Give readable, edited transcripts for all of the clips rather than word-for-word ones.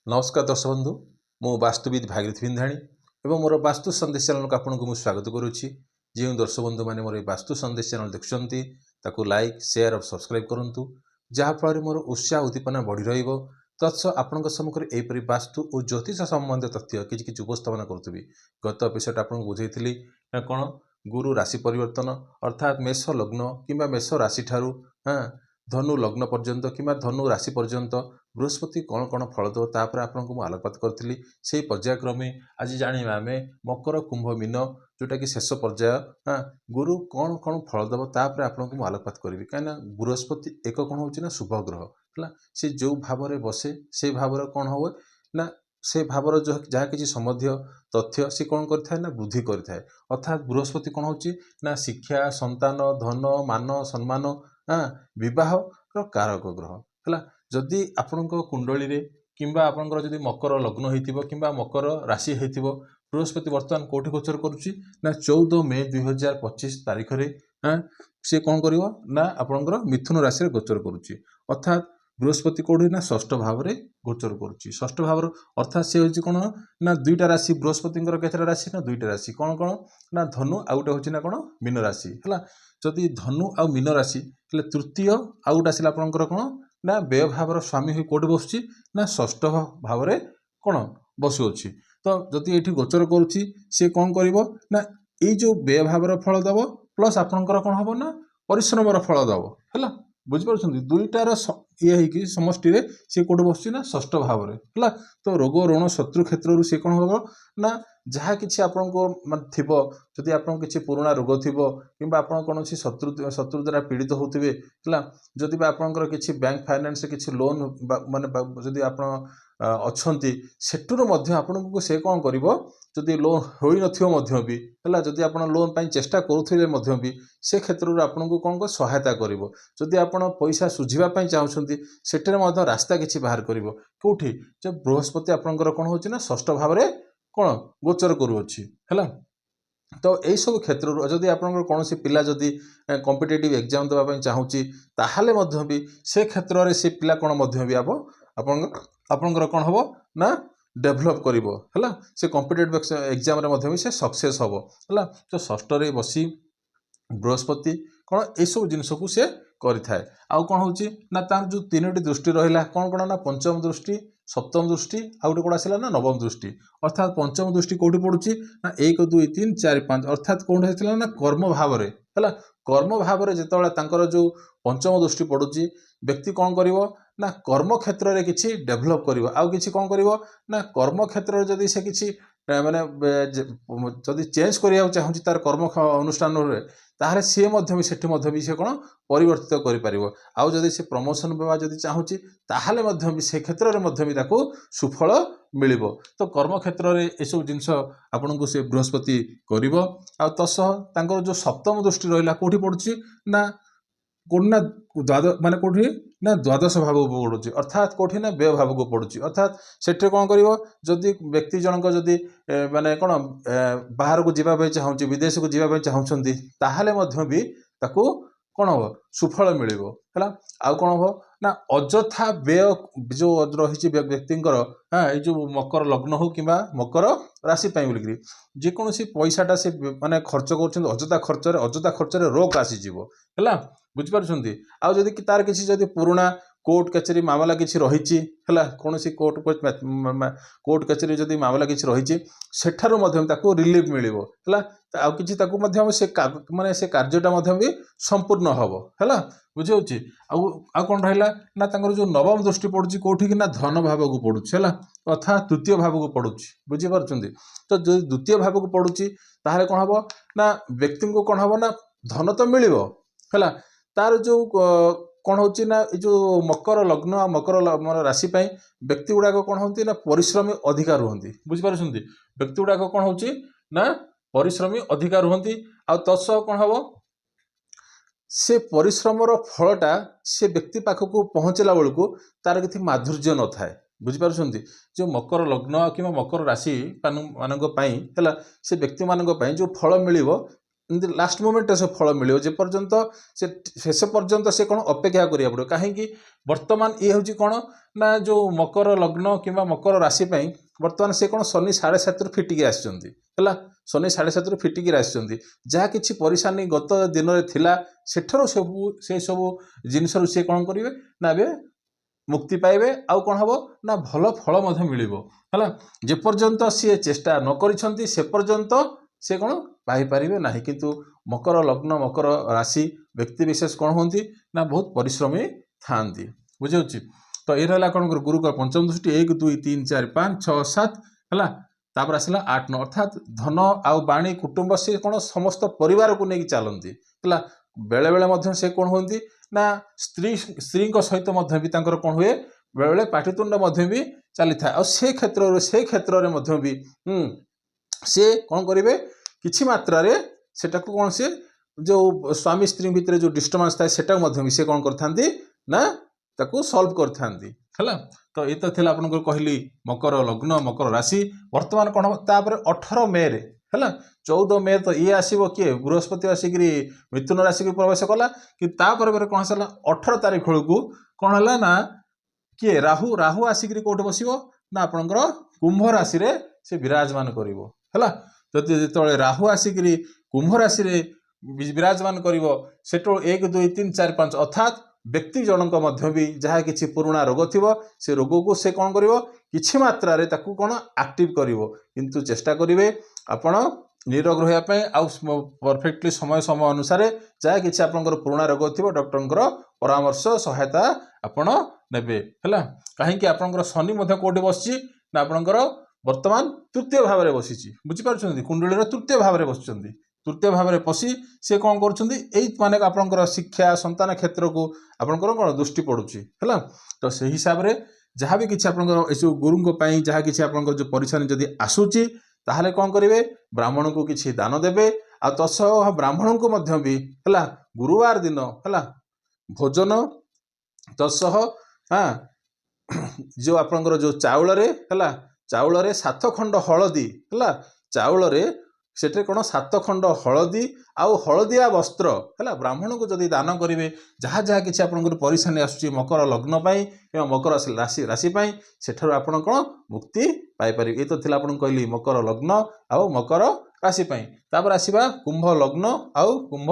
नमस्कार दर्शक बंधु मु वास्तुविद भागीरथी बिंधाणी एवं मोर वास्तु संदेश चैनल को आपको मुझे स्वागत करुच्ची। जो दर्शक बंधु मैंने मोर वास्तु संदेश चैनल देखुंती ताकू लाइक शेयर और सब्सक्राइब करूँ जहाँफल मोर उत्साह उद्दीपना बढ़ी रत्सह आपण सम्मुखें यहपरी वास्तु और ज्योतिष संबंधी तथ्य कि उपस्थापन करुवी। गत एपिसोड आपको बुझेली कौन गुरु राशि परिवर्तन अर्थात मेष लग्न कि मेष राशि ठारू धनु लग्न पर्यंत कि धनु राशि पर्यंत बृहस्पति कौन कौन फल दो तापर आपको आलोकपात करी से पर्यायक्रमे आज जाना आम मकर कुंभ मीन जोटा कि शेष पर्याय गुरु कौन कौन फल दब तापर आपको आलोकपात करी कहीं बृहस्पति एक कौन हो शुभ ग्रह है सी जो भाव में बसे से भाव कौन हो ना से भावर जो जहाँ किसी संबंधी तथ्य सी कौन करता है वृद्धि करता है। अर्थात बृहस्पति कौन हो शिक्षा संतान धन मान सम्मान विवाह कारक ग्रह है। जदि आपण कुंडली रे किंबा आपणकर जदि मकर लग्न होइतिबो किंबा मकर राशि होइतिबो बृहस्पति वर्तमान कोठी गोचर करुच्ची ना 14 मे 2025 तारीख रे सी कौन करिवो ना आपणकर मिथुन राशि रे गोचर करुच्ची। अर्थात बृहस्पति कौड़ी ना षष्ठ भाव में गोचर करुच्ची। षष्ठ भाव अर्थात सी हूँ कौन ना दुईटा राशि बृहस्पति केतटा राशि ना दुईटा राशि कौन कौन ना धनु आउ गोटे हूँ ना कौन मीन राशि है। जदि धनु आउ मीन राशि तृतीय आउ गोटे आसला आपंकर कौन ना व्यय भावर स्वामी हुई कौटे बसुची ना षष्ठ भाव में कौन बसुअछि। तो जदि ये गोचर करुच्ची सी कौन कर ना ये जो व्यय भावर फल दब प्लस आपंकर कौन हम ना परिश्रम फल दब है। बुझिपार दुईटार ये हो समष्टि सी कौटे बस ना षष्ठ भाव में है। तो रोग ऋण शत्रु क्षेत्र सी कौन हम ना जहाँ किसी आपको थी जदि आप किसी पुराणा रोग थी कि आप कौन शत्रु शत्रु द्वारा पीड़ित होते है जदि आपंकर किसी बैंक फाइनेंस किसी लोन माने जदि आप अच्छी सेठुर आपको से कौन कर जदि लोन हो न भी है जदि आप लोन पर चेष्टा करुवे भी से क्षेत्र आपको कौन कर सहायता कर जदि आप पैसा सुझापी चाहते सेठे रास्ता किसी बाहर कर कौटी जब बृहस्पति आपंकर कौन हो षष्ठ भाव में कौन गोचर करुच्ची है। तो यही सब क्षेत्र जदि आप कौन पिला जदि कॉम्पिटिटिव एग्जाम देवाई चाहूँगी ताहले भी से क्षेत्र में से पिला कौन भी आपंकर कौन हम ना डेभलप कर से कॉम्पिटिटिव एग्जाम रे से सक्सेस हम है। तो षष्ठ बसी बृहस्पति कौन ये सब जिनस को सी करें आउ कौन हो ना तार जो 3टी दृष्टि रहा कौन कौन ना पंचम दृष्टि सप्तम दृष्टि आउ गोटे कौन आसला ना नवम दृष्टि। अर्थात पंचम दृष्टि कौटी पड़ुची ना 1 2 3 4 5 अर्थात कौन होता ना कर्म भाव है। कर्म भाव में जिते जो पंचम दृष्टि पड़ुची व्यक्ति कौन कर ना कर्म क्षेत्र में किसी डेभलप कर आउ किसी कौन कर ना कर्म क्षेत्र जदि से किसी माने जदि चेंज करिया चाहूँगी तार कर्म अनुष्ठान ताहले सी भी से कौन परिवर्तित कर आउ जदि से प्रमोशन पावा जदि चाहूँगी ताहले भी से क्षेत्र में भी सुफल मिल। तो कर्म क्षेत्र में यू जिनस आपन को से बृहस्पति कर तसह जो सप्तम दृष्टि रहा कौटी पड़ुची ना कौन ना माने कौटी ना द्वादश भाव को पड़ुची अर्थात कौटी ना व्यय भाव को पड़ुची। अर्थात सेठे कौन कर जदि व्यक्ति जनक जदि माने कौन बाहर को जीवाई चाहूँगी विदेश को जीवाई चाहूँगी ताहले भी ताकू कौन हम सुफल मिल है। आउ कौन हम ना अଯଥା व्यय जो रही व्यक्तिंकर ये जो मकर लग्न हो कि मकर राशि बोलिकी जेकोसी पैसाटा से माने खर्च कर अଯଥା खर्च रोग आसीज है। बुझिपारुछंती आउ जदि तार किसी जदि पुराना कोर्ट कचेरी मामला किसी रही है कौन सी कोर्ट कचेरी जदि मामला किसी रही सेठारू रिलीफ मिल है आउ किसी से माने से कार्यटा भी संपूर्ण हम है। बुझे आउ कौन रहा ना जो नवम दृष्टि पड़ुची कौटी कि ना धन भाव को पड़ुची है अर्थात तृतीय भाव को पड़ुची। बुझीपार तो जो द्वितीय भाव को पड़ुची ताहले कौन हम ना व्यक्ति को कौन हम ना धन तो मिल है तार जो कौन हो जो मकर लग्न आ मकर राशि व्यक्ति गुड़ाक कौन होती ना परिश्रमी अधिका रुहति। बुझीपार व्यक्ति गुड़ाक कौन हो ना परिश्रमी अधिका रुहति आ तत्सह कौन हम से परिश्रमर फलटा से व्यक्ति पाखक पहुँचला बेलू तार किसी माधुर्य न थाए। बुझीपार जो मकर लग्न कि मकर राशि मानी है से व्यक्ति मान जो फल मिल लास्ट मोमेंट से फल मिले जे पर्यंत से शेष पर्यंत से कौन अपेक्षा करिया पड़ो कहीं वर्तमान ये हूँ कौन ना जो मकर लग्न किंवा मकर राशि वर्तमान से कौन शनि 7.5 फिटिकी आसला शनि 7.5 फिटिकी आसि जहाँ किसी परेशानी गत दिन में थिला सेठर सबू से सब जिनस सी कौन करेंगे ना ए मुक्ति पाइबे आउ कौन हम ना भल फल मिल जेपर्यंत सी चेष्टा न करिसेंती से पर्यंत से कौन पाइपर ना किंतु मकर लग्न मकर राशि व्यक्ति विशेष कौन होती ना बहुत परिश्रमी था बुझे तो ये रहा कौन गुरु का पंचम दृष्टि 1 2 3 4 5 6 7 है तापर आसला 8 9 अर्थात धन आउ बाणी कुटुंब से कौन समस्त परिवार को लेकिन चलती है बेले बेले से कौन होती ना स्त्री सहित कौन हुए बेले बेले पाटितुंड भी चली था से क्षेत्र में भी से कौन करेंगे किछि मात्रा रे सेटा को कौन से जो स्वामी स्त्री भितर जो डिस्टर्बेंस था सेटा भी से कौन करथांती ना ताको सॉल्व करथांती है तो ये तो थिला आपन को कहली मकर लग्न मकर राशि वर्तमान कौन तापर 18 मे रे है 14 मे तो ये आसो किए बृहस्पति आसिक मिथुन राशि को प्रवेश कला कि तापर कौन है 18 तारीख बेलू कौन है ना किए राहु राहु आसिक कौट बस ना आपणकर कुंभ राशि रे से विराजमान कर जो राहु आसिक कुंभ राशि रे विराजमान कर 1 2 3 4 5 अर्थात व्यक्ति जनक भी जहाँ किसी पुराणा रोग थी से रोग को से कौन कर किछि मात्रा रे ताकू कौन एक्टिव करिवो किंतु चेष्टा करिवे आपण निरोग रहिया आउ परफेक्टली समय समय अनुसार जहाँ किसी आपनकर पुराणा रोग थी डॉक्टर परामर्श सहायता आपण नेबे है कहीं आपनकर शनि कोठी बसची ना आपनकर वर्तमान तृतीय भाव में बसी बुझीपार कुंडली तृतीय भाव में बस तृतीय भाव में पशि से कौन कर आपंकर शिक्षा संतान क्षेत्र को आपंकर कौन दृष्टि पड़ुची है तो से हिसाब से जहाँ भी किसी आप गुरु जहाँ किसी आप जो परेशानी जदि आसूची ताहले कौन करेंगे ब्राह्मण को किसी दान देवे आ तत्सह ब्राह्मण को भी है गुरुवार दिन है भोजन तत्सह हाँ जो आपंकर जो चाउल है चाउल 7 खंड हलदी है चाउल सेठे कौन 7 खंड हलदी आउ हलदिया वस्त्र है ब्राह्मण को जदि दान करेंगे जहाँ जहाँ किसी आप परेशानी आसूँ मकर लग्न या मकर राशि सेठार आप कौन मुक्ति पाइपर ये तो थिला आपन कहली मकर लग्न आउ मकर राशि तापर आसवा कुंभ लग्न आउ कुंभ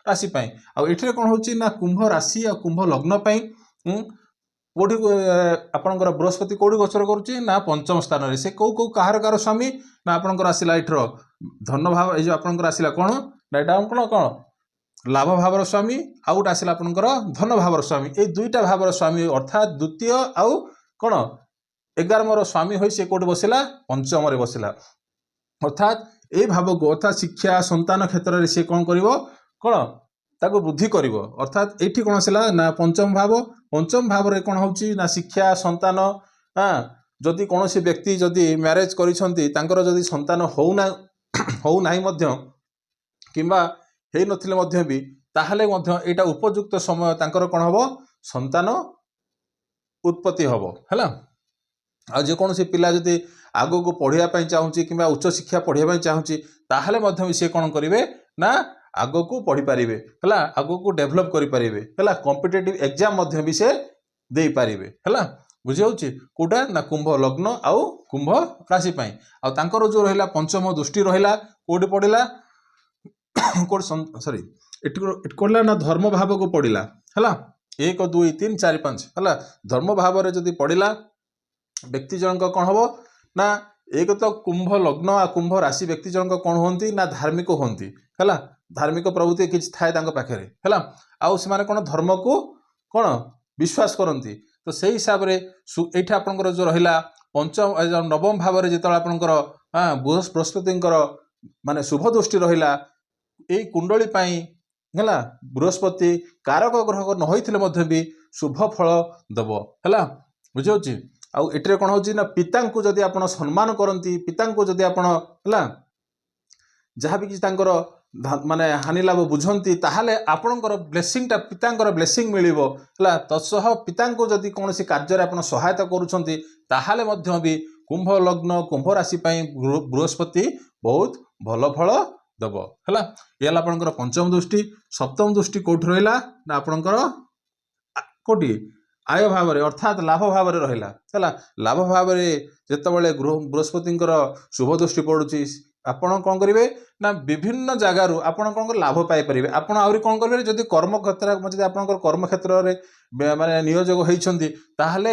राशि आठे कौन हो कुंभ राशि आ कुंभ लग्न कौटी आपंकर बृहस्पति कौटी गोचर करुच्ची ना पंचम स्थान में से कौ कहार स्वामी ना आपंकर आसला एठर धन भाव ये आपंकर आसला कौन ना यहाँ कौन कौन लाभ भावर स्वामी आउ गोटे आसला आपंकर धन भावर स्वामी ये दुईटा भावर स्वामी अर्थात द्वितीय आउ कौन 11 स्वामी हो सी कौट बसला पंचम बसला अर्थात ये भाव को अर्थात शिक्षा संतान क्षेत्र में सी कौन कर कौन ताको वृद्धि करिव अर्थात एठी कौन आसला ना पंचम भाव रे कौन होची ना शिक्षा संतान हाँ जदि कौन सी व्यक्ति जदि मैरेज करिसंती तांकर जदि संतान हो नाही मध्य किंबा हे नथिले मध्य भी ताहले मध्य एटा उपयुक्त समय तांकर कौन हबो संतान उत्पत्ति हबो हैला आ जे कौन सी पिला जदि आगो को पढ़िया पई चाहूची किंबा उच्च शिक्षा पढ़िया पई चाहूची ताहले मध्य से कौन करिवे ना आगो को पढ़ी पारिबे हैला आगो को डेवलप करि पारिबे हैला कॉम्पिटिटिव एग्जाम मध्य भी से देई पारिबे हैला बुझी होची कोटा ना कुंभ लग्न आउ कुंभ राशि पई आ तांकर जो रहिला पंचम दृष्टि रहिला कोडी पडिला कोड सॉरी इट कोला ना धर्म भाव को पडिला हैला 1 2 3 4 5 हैला धर्म भाव रे जदी पडिला व्यक्ति जनक कौन हबो ना एक तो कुंभ लग्न आ कुंभ राशि व्यक्ति जनक कौन होंती ना धार्मिक होंती हैला धार्मिक प्रवृत्ति किछि थाए तांको पाखरे हैला आउ से माने कोन धर्म को कोन विश्वास करंती तो से हिसाब रे एठा आपनकर जो रहिला पंचम नवम भाव रे जेतला आपनकर बृहस्पतिंकर माने शुभ दृष्टि रहिला ए कुंडली पई हैला बृहस्पति कारक ग्रह न होइथिले मध्य भी शुभ फल दबो हैला बुझौची आउ एटरे कोन होची ना पिता को जदि आपण सम्मान करंती पिता को जदि आपण हैला जहाँ भी किसी तांकर माने हानि लाभ बुझंती ताहले आपणकर ब्लेसिंग टा पितांकर ब्लेसिंग मिलिबो हला तत्सह पिता को जदि कौन सी कार्य आपण सहायता करूछंती ताहले मध्य भी कुंभ लग्न कुंभ राशि पई बृहस्पति बहुत भल फल दब है। ये आपंकर पंचम दृष्टि। सप्तम दृष्टि कौट रहा ना आपंकर कोटी आय भाव अर्थात लाभ भाव रहा है। लाभ भाव जितेबाला बृहस्पति शुभ दृष्टि पड़ुची आपण कौन करेंगे ना विभिन्न जगार आपण कौन लाभ पाइपर। आप आहरी कौन करेंगे जब कर्म क्षेत्र आप कर्म क्षेत्र में माने नियोजक होती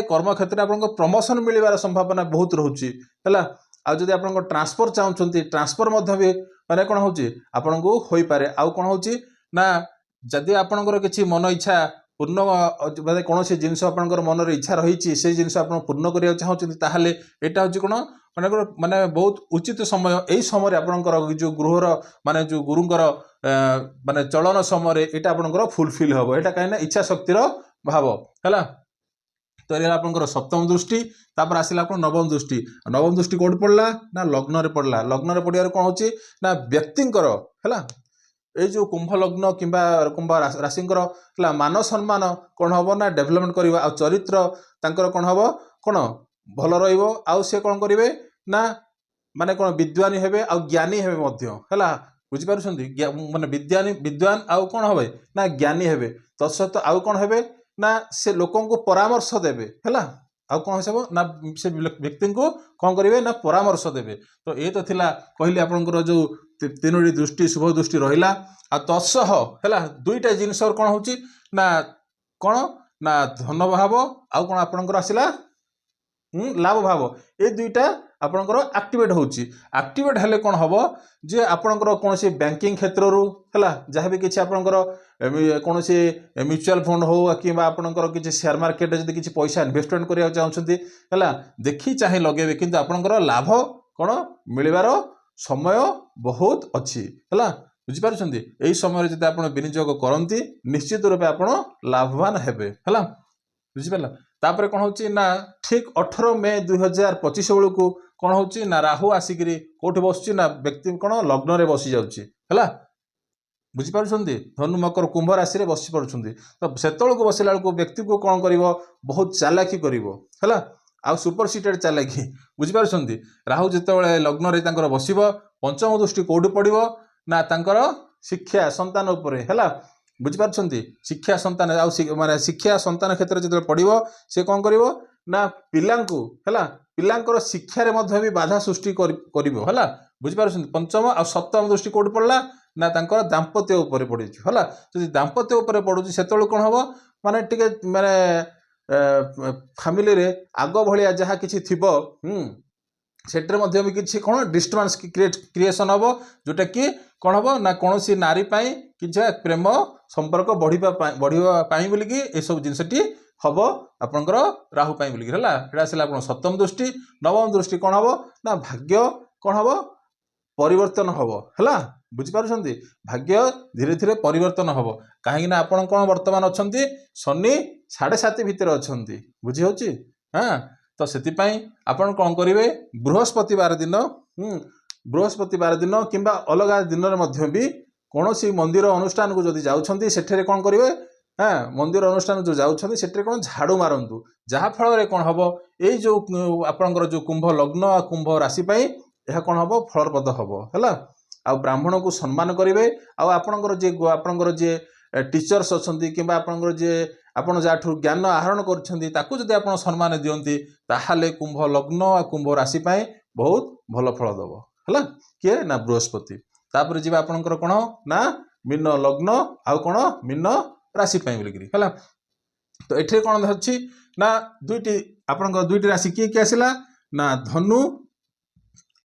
कर्म क्षेत्र में आपको प्रमोशन मिलवार संभावना बहुत रोचे है। आदि आप ट्रांसफर चाहते ट्रांसफर भी माने कौन हो पारे आउ कौन हो ना जदि आपंकर किसी मन इच्छा पूर्ण माने कौन जिनस आपंकर मन इच्छा रही से जिनस आप पूर्ण करने चाहते यहाँ हूँ कौन माने बहुत उचित समय यही समय आपंकर जो गृहर माने जो गुरुंकर माने चलन समय यहाँ आपंकर फुलफिल हम यहाँ कहीं इच्छा शक्तिर भाव है। तो ये आपंकर सप्तम दृष्टि। तापर आसला आप नवम दृष्टि। नवम दृष्टि कौट पड़ला ना लग्न रे पड़ला। लग्न रे पड़ियार कौन होची ना व्यक्तिंकर है ये जो कुंभ लग्न किंबा कुंभ राशिंकर है मान सम्मान कौन हम ना डेभलपमेंट करवा आ चरित्र तांकर कौन हम कौन भल रहिबो आउ से कौन करेंगे ना माने कौन विद्वानी हेबे आ ज्ञानी हेबे मध्य है बुझी पारुछंती माने विद्वान आउ कौन हेबे ना ज्ञानी हेबे तत्सत आउ कौन हेबे ना से लोकों को परामर्श देबे है आउ कौन सब ना से व्यक्ति को कौन करेंगे ना परामर्श देबे। तो ये तो थिला कहली आपनकर जो तीनोटी दृष्टि शुभ दृष्टि रहिला आ तत्सह है दुईटा जिनस कौन होची ना कौन ना धन भाव आउ कौन आपनकर आसिला लाभ भाव ये दुईटा आपनकर एक्टिवेट होची। एक्टिवेट हेले कौन हम जे आपनकर कौन से बैंकिंग क्षेत्र रू है जहाँ भी किसी आपनकर कौन से म्यूचुअल फंड हो कि आपनकर किसी शेयर मार्केट जब किसी पैसा इन्वेस्टमेंट करने चाहते है देखी चाहे लगे किंतु आपनकर लाभ कौन मिलवार समय बहुत अच्छी है बुझीपार। यही समय जब आप विनियोग करती निश्चित रूपे आप लाभवान हेबे है बुझीपारा। तापर कौन होची ना ठीक 18 मई 2025 बेलू कौन होची ना राहु आसिकी कौट बसुची ना व्यक्ति कौन लग्न रे बसी जाउची है बुझीपार। धनु मकर कुंभ राशि रे बसी पड़ुछंती तो सेतळको बसिला बेलू व्यक्ति को कौन करिवो बहुत चालाकी करिवो है आउ सुपर सीटेड चालाकी बुझीपार। राहु जितेबाला लग्न रे तांकर बसिबो पंचम दृष्टि कौट पड़िबो ना तांकर शिक्षा संतान उपरे है बुझीपार। शिक्षा संतान माने शिक्षा संतान क्षेत्र जो पड़ो से कौन कर ना पिलांकु है पिलांकर शिक्षार भी बाधा सृष्टि करिवो है बुझीपार। पंचम आ सप्तम दृष्टि कौट पड़ला ना तांकर दाम्पत्य उपरे पड़ी है जब दाम्पत्य उपरे पड़ुची से कौन हम माने टिके माने फैमिली रे आग भलिया जहाँ किसी थिबो सेटर मध्य भी किसी कौन डिस्टर्बांस क्रिएशन हम जोटा कि कौन हम ना कौन सी नारी पाई कि प्रेम संपर्क बढ़ाई बोलिकी ये सब जिनसटी हम आपंकर राहु पाई बोलिकी है ये आसला आप सप्तम दृष्टि। नवम दृष्टि कौन हम ना भाग्य कौन हम परिवर्तन हम है बुझीपार। भाग्य धीरे धीरे परिवर्तन हम कहीं आपन कौन बर्तमान अच्छा शनि 7.5 भितर अच्छा बुझी हो हाँ। तो से आपन कौन करेंगे बृहस्पतिवार दिन बृहस्पतिवार दिन किंबा अलग दिन भी कौन सी मंदिर अनुष्ठान को जदि जाउछंती सेठरे कौन करेंगे हाँ मंदिर अनुष्ठान जो जाउछंती सेठरे कौन झाड़ू मारंतु जहाँ फल कौन हम ये जो आपंकर जो कुंभ लग्न आ कुंभ राशि यह कौन हम फलप्रद हम है आ ब्राह्मण को सम्मान करेंगे आपंकर जे टीचर्स अच्छा कि आपंकर जे आपन जाठू ज्ञान आहरण कर सम्मान दियंती ताहाले कुंभ लग्न आ कुंभ राशि बहुत भल फल दब है किए ना बृहस्पति। तापर जी आपंकर कौन ना मीन लग्न आउ कौन मीन राशि बोलिकी है। तो ये कौन अच्छी ना दुईटी आपन दुईटी राशि किए किए आसला ना धनु